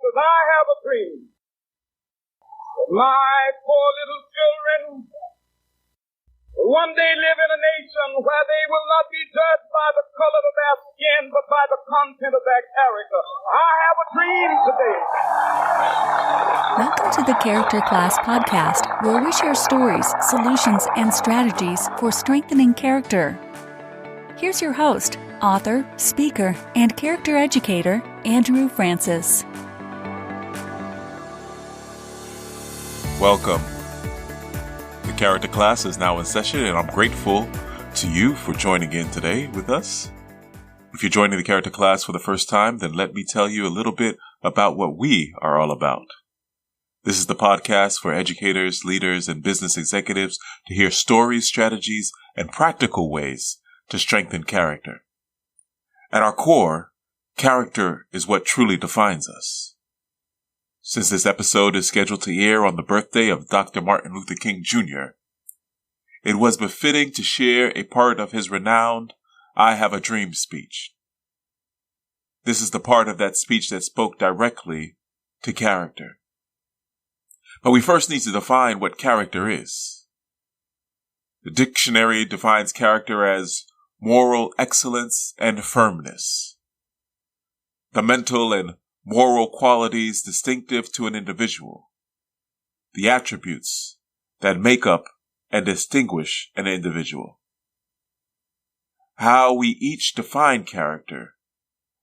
says, I have a dream that my poor little children will one day live in a nation where they will not be judged by the color of their skin, but by the content of their character. I have a dream today. Welcome to the Character Class Podcast, where we share stories, solutions, and strategies for strengthening character. Here's your host, author, speaker, and character educator, Andrew Francis. Welcome. The Character Class is now in session, and I'm grateful to you for joining in today with us. If you're joining the Character Class for the first time, then let me tell you a little bit about what we are all about. This is the podcast for educators, leaders, and business executives to hear stories, strategies, and practical ways to strengthen character. At our core, character is what truly defines us. Since this episode is scheduled to air on the birthday of Dr. Martin Luther King Jr., it was befitting to share a part of his renowned I Have a Dream speech. This is the part of that speech that spoke directly to character. But we first need to define what character is. The dictionary defines character as moral excellence and firmness. The mental and moral qualities distinctive to an individual. The attributes that make up and distinguish an individual. How we each define character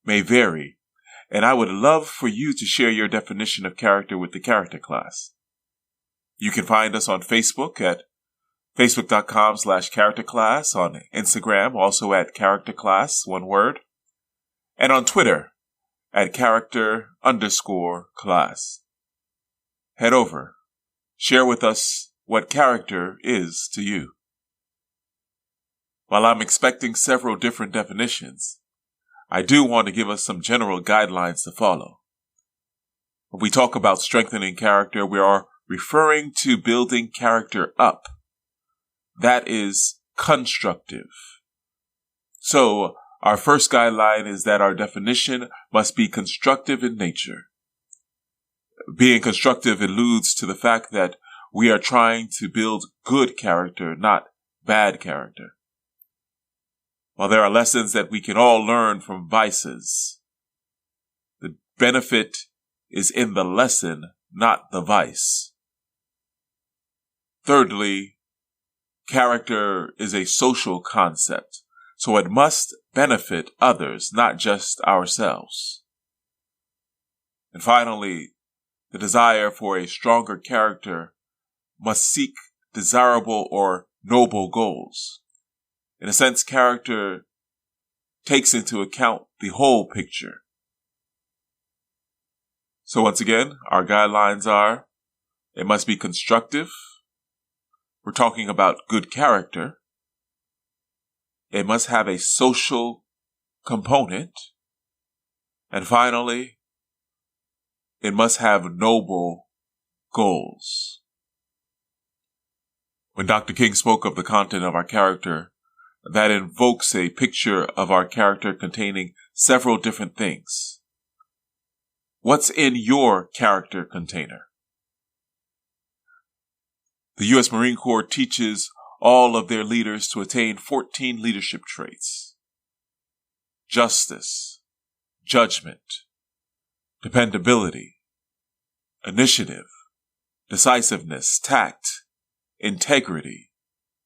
may vary, and I would love for you to share your definition of character with the Character Class. You can find us on Facebook at facebook.com/characterclass, on Instagram also at characterclass, one word, and on Twitter at character_class. Head over. Share with us what character is to you. While I'm expecting several different definitions, I do want to give us some general guidelines to follow. When we talk about strengthening character, we are referring to building character up. That is constructive. So, our first guideline is that our definition must be constructive in nature. Being constructive alludes to the fact that we are trying to build good character, not bad character. While there are lessons that we can all learn from vices, the benefit is in the lesson, not the vice. Thirdly, character is a social concept, so it must benefit others, not just ourselves. And finally, the desire for a stronger character must seek desirable or noble goals. In a sense, character takes into account the whole picture. So once again, our guidelines are, it must be constructive. We're talking about good character. It must have a social component. And finally, it must have noble goals. When Dr. King spoke of the content of our character, that invokes a picture of our character containing several different things. What's in your character container? The U.S. Marine Corps teaches all of their leaders to attain 14 leadership traits: justice, judgment, dependability, initiative, decisiveness, tact, integrity,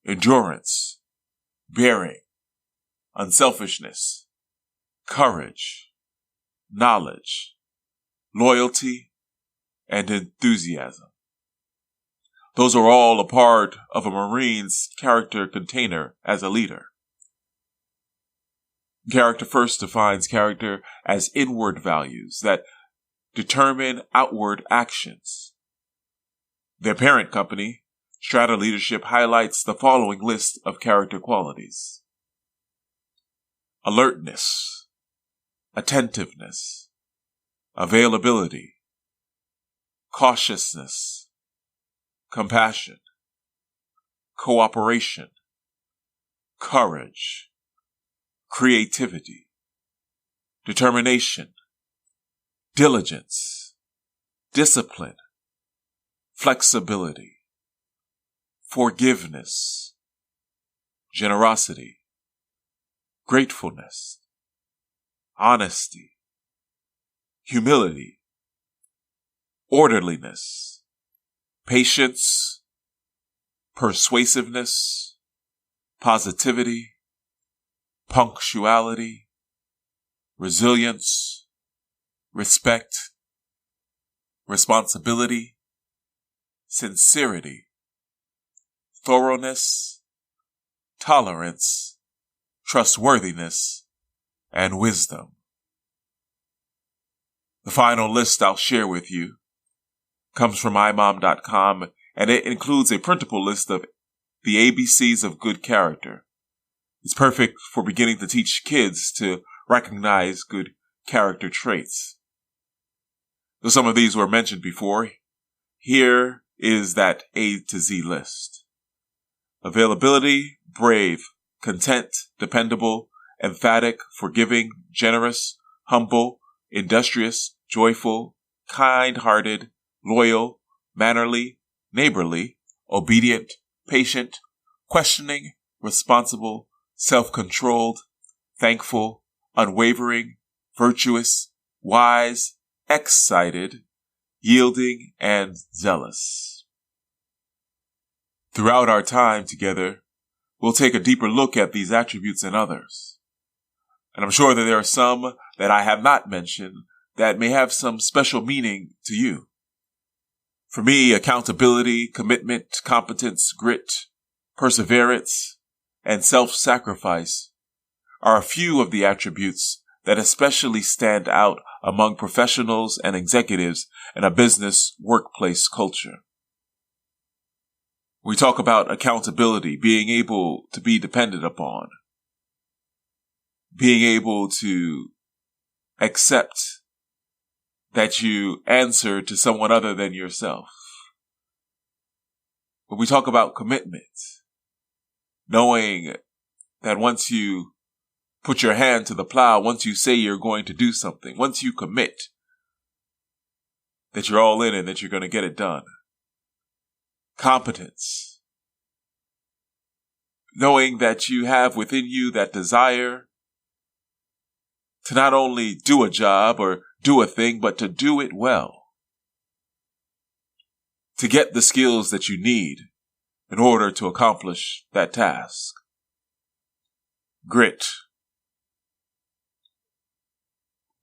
endurance, bearing, unselfishness, courage, knowledge, loyalty, and enthusiasm. Those are all a part of a Marine's character container as a leader. Character first defines character as inward values that determine outward actions. Their parent company, Strata Leadership, highlights the following list of character qualities: alertness, attentiveness, availability, cautiousness, compassion, cooperation, courage, creativity, determination, diligence, discipline, flexibility, forgiveness, generosity, gratefulness, honesty, humility, orderliness, patience, persuasiveness, positivity, punctuality, resilience, respect, responsibility, sincerity, thoroughness, tolerance, trustworthiness, and wisdom. The final list I'll share with you comes from imom.com, and it includes a printable list of the ABCs of good character. It's perfect for beginning to teach kids to recognize good character traits. Though some of these were mentioned before, here is that A to Z list. Availability, brave, content, dependable, emphatic, forgiving, generous, humble, industrious, joyful, kind-hearted, loyal, mannerly, neighborly, obedient, patient, questioning, responsible, self-controlled, thankful, unwavering, virtuous, wise, excited, yielding, and zealous. Throughout our time together, we'll take a deeper look at these attributes and others. And I'm sure that there are some that I have not mentioned that may have some special meaning to you. For me, accountability, commitment, competence, grit, perseverance, and self-sacrifice are a few of the attributes that especially stand out among professionals and executives in a business workplace culture. We talk about accountability, being able to be depended upon, being able to accept that you answer to someone other than yourself. But we talk about commitment, knowing that once you put your hand to the plow, once you say you're going to do something, once you commit, that you're all in and that you're going to get it done. Competence, knowing that you have within you that desire to not only do a job or do a thing, but to do it well. To get the skills that you need in order to accomplish that task. Grit.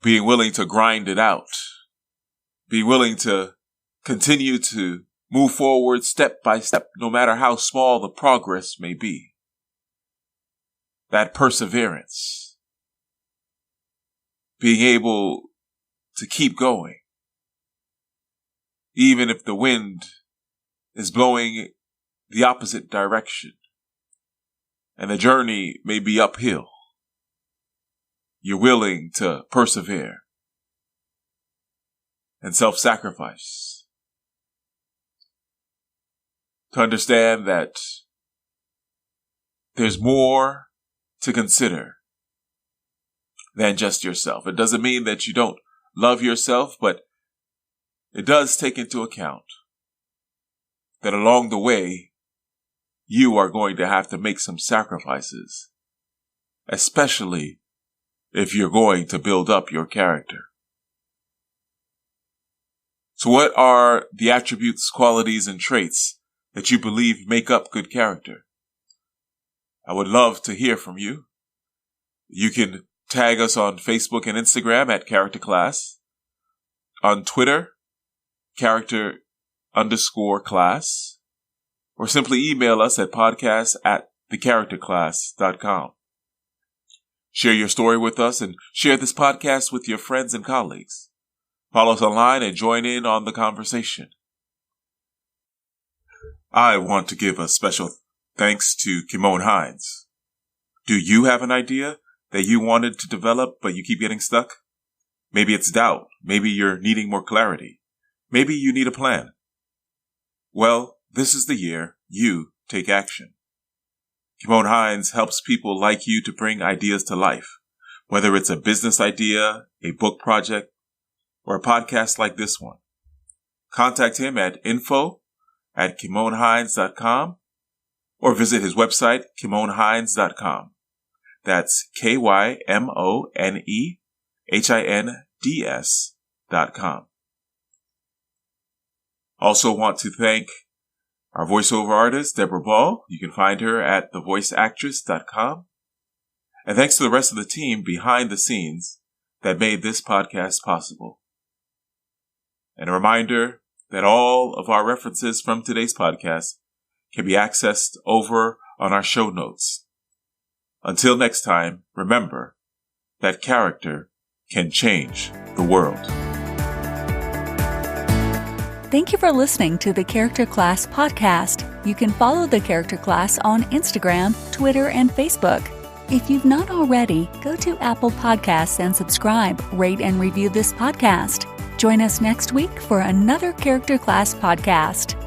Being willing to grind it out. Being willing to continue to move forward step by step, no matter how small the progress may be. That perseverance. Being able to keep going. Even if the wind is blowing the opposite direction and the journey may be uphill, you're willing to persevere and self-sacrifice. To understand that there's more to consider than just yourself. It doesn't mean that you don't love yourself, but it does take into account that along the way, you are going to have to make some sacrifices, especially if you're going to build up your character. So what are the attributes, qualities, and traits that you believe make up good character? I would love to hear from you. You can tag us on Facebook and Instagram at Character Class, on Twitter, character_class, or simply email us at podcast@thecharacterclass.com. Share your story with us and share this podcast with your friends and colleagues. Follow us online and join in on the conversation. I want to give a special thanks to Kimon Hines. Do you have an idea that you wanted to develop but you keep getting stuck? Maybe it's doubt. Maybe you're needing more clarity. Maybe you need a plan. Well, this is the year you take action. Kimon Hines helps people like you to bring ideas to life, whether it's a business idea, a book project, or a podcast like this one. contact him at info@kimonehines.com or visit his website, kimonehines.com. That's KYMONEHINDS.com. Also want to thank our voiceover artist, Deborah Ball. You can find her at thevoiceactress.com. And thanks to the rest of the team behind the scenes that made this podcast possible. And a reminder that all of our references from today's podcast can be accessed over on our show notes. Until next time, remember that character can change the world. Thank you for listening to the Character Class podcast. You can follow the Character Class on Instagram, Twitter, and Facebook. If you've not already, go to Apple Podcasts and subscribe, rate, and review this podcast. Join us next week for another Character Class podcast.